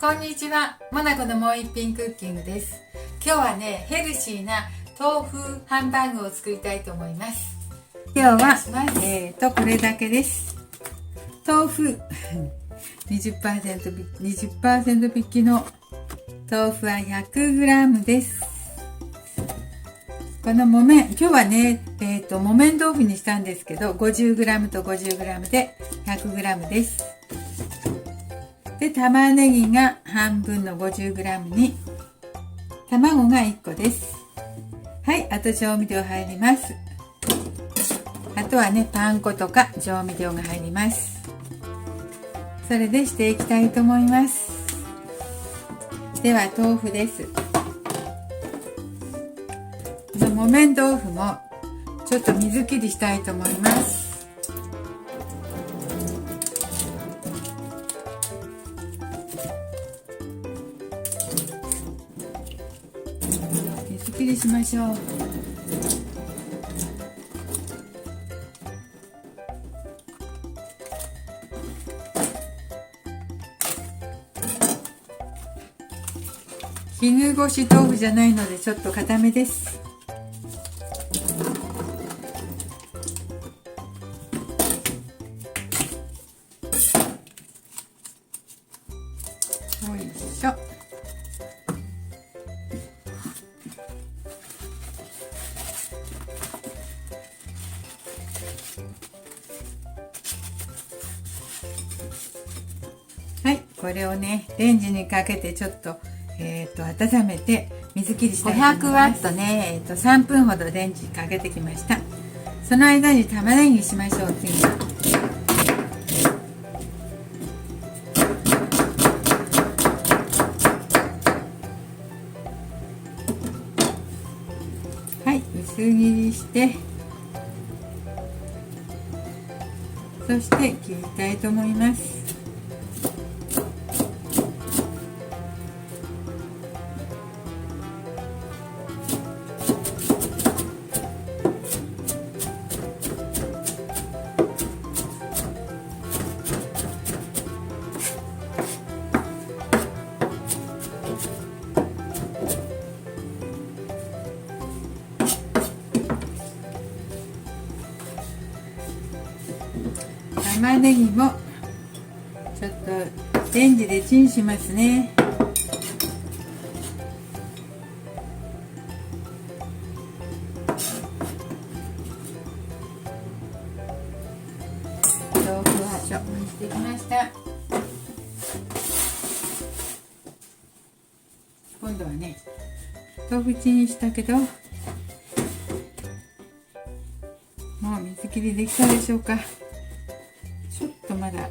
こんにちは。モナコのもう一品クッキングです。今日はね、ヘルシーな豆腐ハンバーグを作りたいと思います。今日はこれだけです。豆腐20% 引きの豆腐は 100g です。この今日はね、木綿豆腐にしたんですけど、50g と 50g で 100g です。で、玉ねぎが半分の 50g に、卵が1個です。はい、あと調味料入ります。あとはね、パン粉とか調味料が入ります。それでしていきたいと思います。では、豆腐です。木綿豆腐もちょっと水切りしたいと思います。水切りしましょう。絹ごし豆腐じゃないのでちょっと固めです。よいしょ。はい、これをね、レンジにかけてちょっと、温めて水切りしたいと思います。500ワットね、3分ほどレンジにかけてきました。その間に玉ねぎしましょう。次ははい、薄切りしてそして切りたいと思います。玉ねぎもちょっとレンジでチンしますね。豆腐は処分してきました。今度はね、豆腐チンしたけど、もう水切りできたでしょうか。ちょっとまだ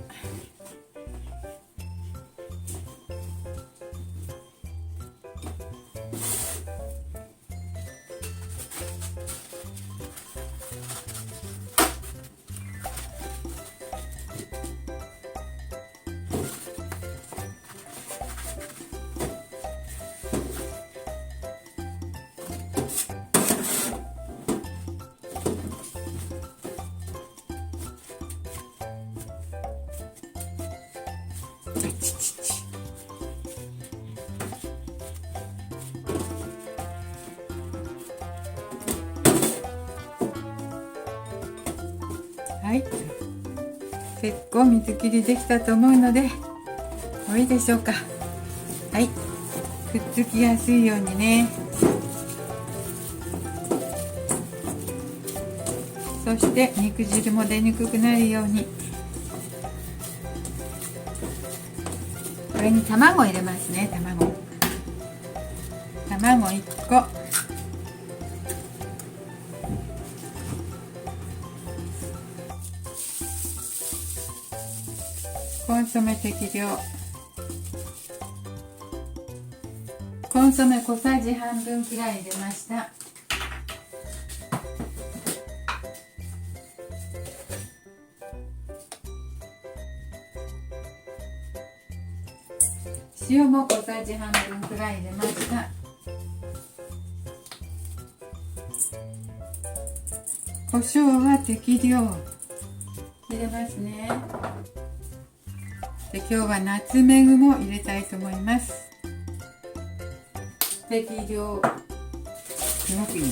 はい、結構水切りできたと思うので、もういいでしょうか。はい、くっつきやすいようにね。そして肉汁も出にくくなるように、これに卵を入れますね。卵1個、コンソメ適量、コンソメ小さじ半分くらい入れました。塩も小さじ半分くらい入れました。胡椒は適量入れますね。で今日はナツメグも入れたいと思います。適量、すごくいい。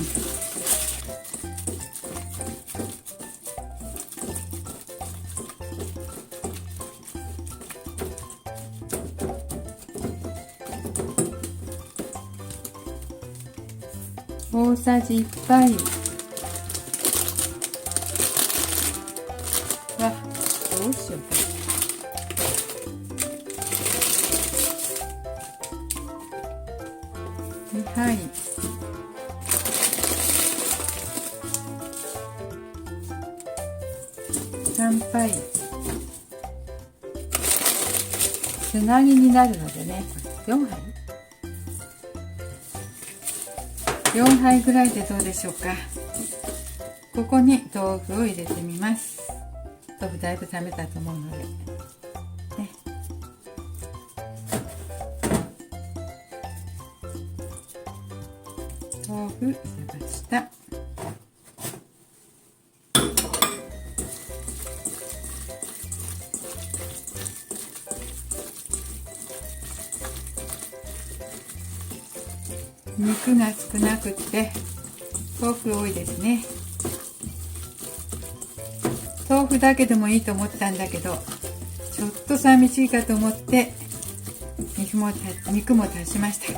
大さじ1杯。わ、どうしようか。2杯。3杯。つなぎになるのでね、4杯。4杯ぐらいでどうでしょうか。ここに豆腐を入れてみます。豆腐だいぶ冷めたと思うので、ね、豆腐入れました。肉が少なくって豆腐多いですね。豆腐だけでもいいと思ったんだけど、ちょっと寂しいかと思って肉も足しました。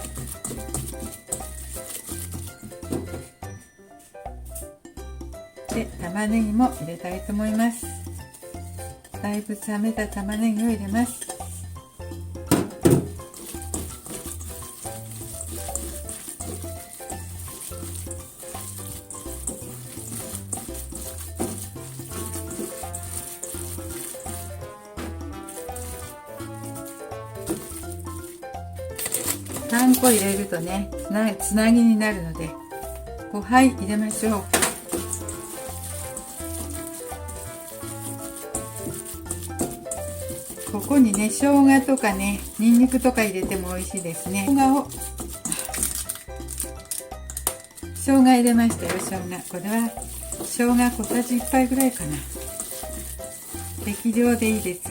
で、玉ねぎも入れたいと思います。だいぶ冷めた玉ねぎを入れます。3個入れるとね、つなぎになるので5杯入れましょう。ここにね、生姜とかね、ニンニクとか入れても美味しいですね。生姜入れましたよ。生姜、これは生姜小さじ1杯ぐらいかな。適量でいいです。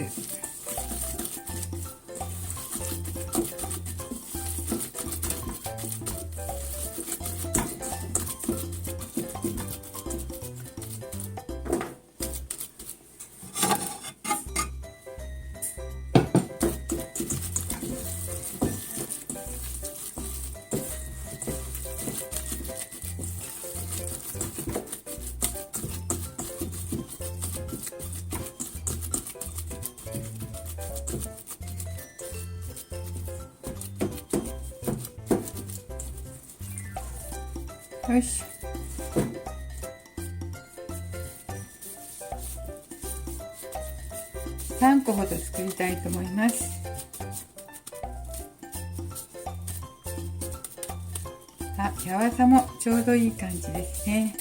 よし。3個ほど作りたいと思います。柔さもちょうどいい感じですね。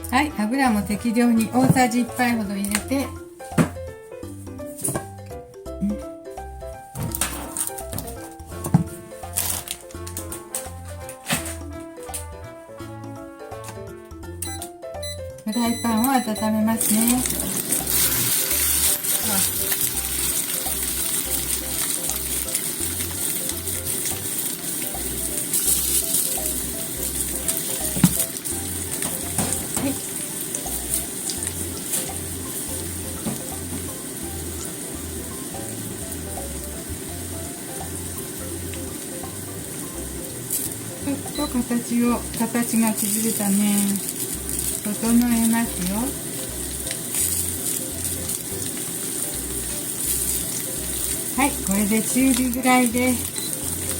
はい、油も適量に大さじ1杯ほど入れて、フライパンを温めますね。はい。ちょっと形が崩れたね。整えますよ。はい、これで中火ぐらいで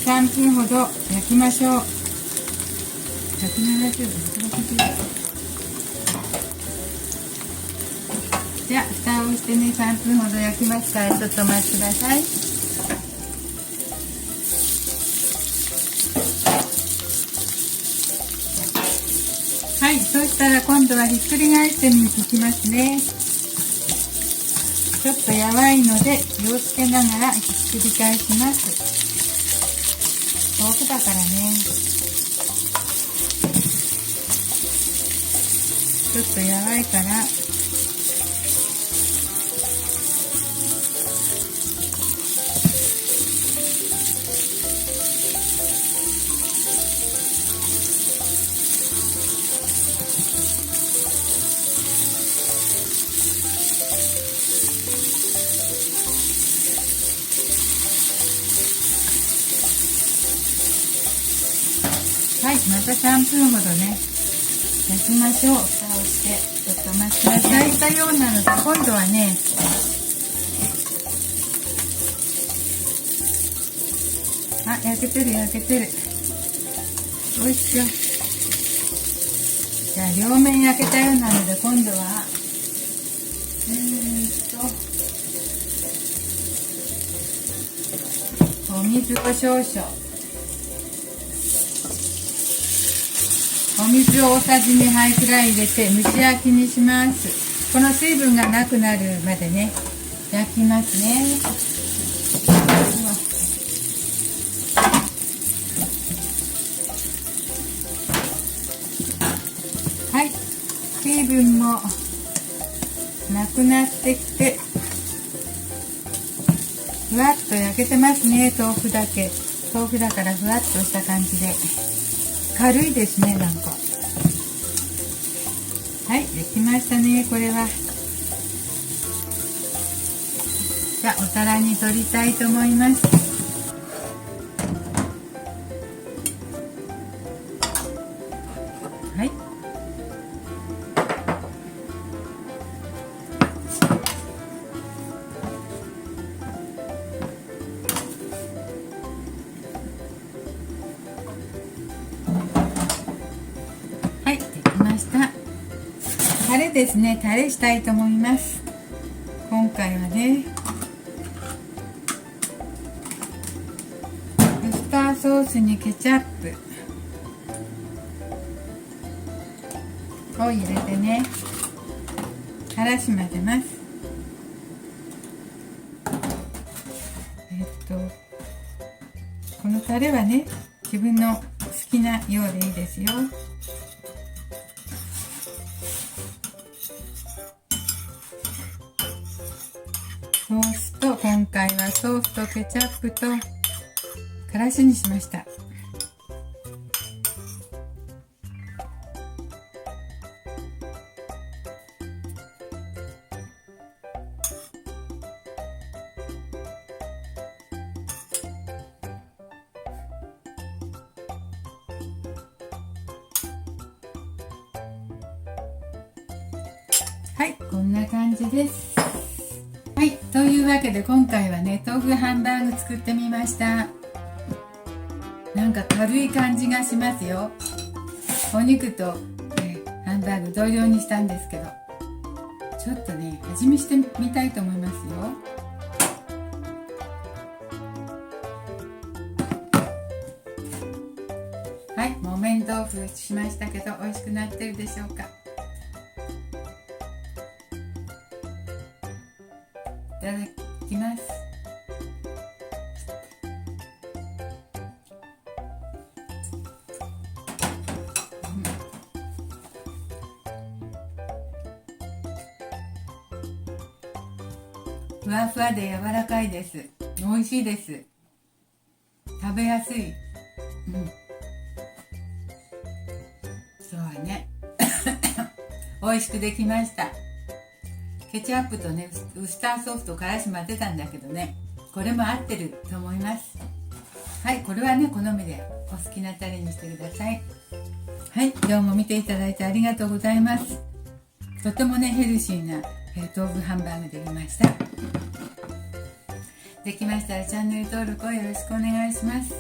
3分ほど焼きましょう。170度、160度。じゃあ蓋をしてね、3分ほど焼きますからちょっとお待ちください。はい、そしたら今度はひっくり返していきますね。ちょっとやばいので気をつけながらひっくり返します。豆腐だからね。ちょっとやわいから、はい、また3分ほどね、焼きましょう。蓋をして、ちょっとお待ちください。焼いたようなので、今度はね、あ、焼けてる焼けてる。おいしょ。じゃあ、両面焼けたようなので、今度は、お水を少々。お水を大さじ2杯くらい入れて蒸し焼きにします。この水分がなくなるまでね、焼きますね。はい、水分もなくなってきて、ふわっと焼けてますね。豆腐だけ。豆腐だからふわっとした感じで。軽いですね、なんか。はい、できましたね、これは。じゃあ、お皿に取りたいと思います。はい。はい、できました。タレですね、タレしたいと思います。今回はね、ウスターソースにケチャップを入れてね、からし混ぜます。このタレはね、自分の好きなようでいいですよ。ソースと、今回はソースとケチャップとからしにしました。はい、こんな感じです。はい、というわけで今回はね、豆腐ハンバーグ作ってみました。なんか軽い感じがしますよ。お肉と、ハンバーグ同量にしたんですけど、ちょっとね、味見してみたいと思いますよ。はい、木綿豆腐しましたけど、美味しくなってるでしょうか。いただきます。ふわふわで柔らかいです。美味しいです。食べやすい。そうね。美味しくできました。ケチャップとね、ウスターソースとからし混ぜたんだけどね、これも合ってると思います。はい、これはね、好みでお好きなタレにしてください。はい、今日も見ていただいてありがとうございます。とてもね、ヘルシーな、豆腐ハンバーグできました。できましたらチャンネル登録をよろしくお願いします。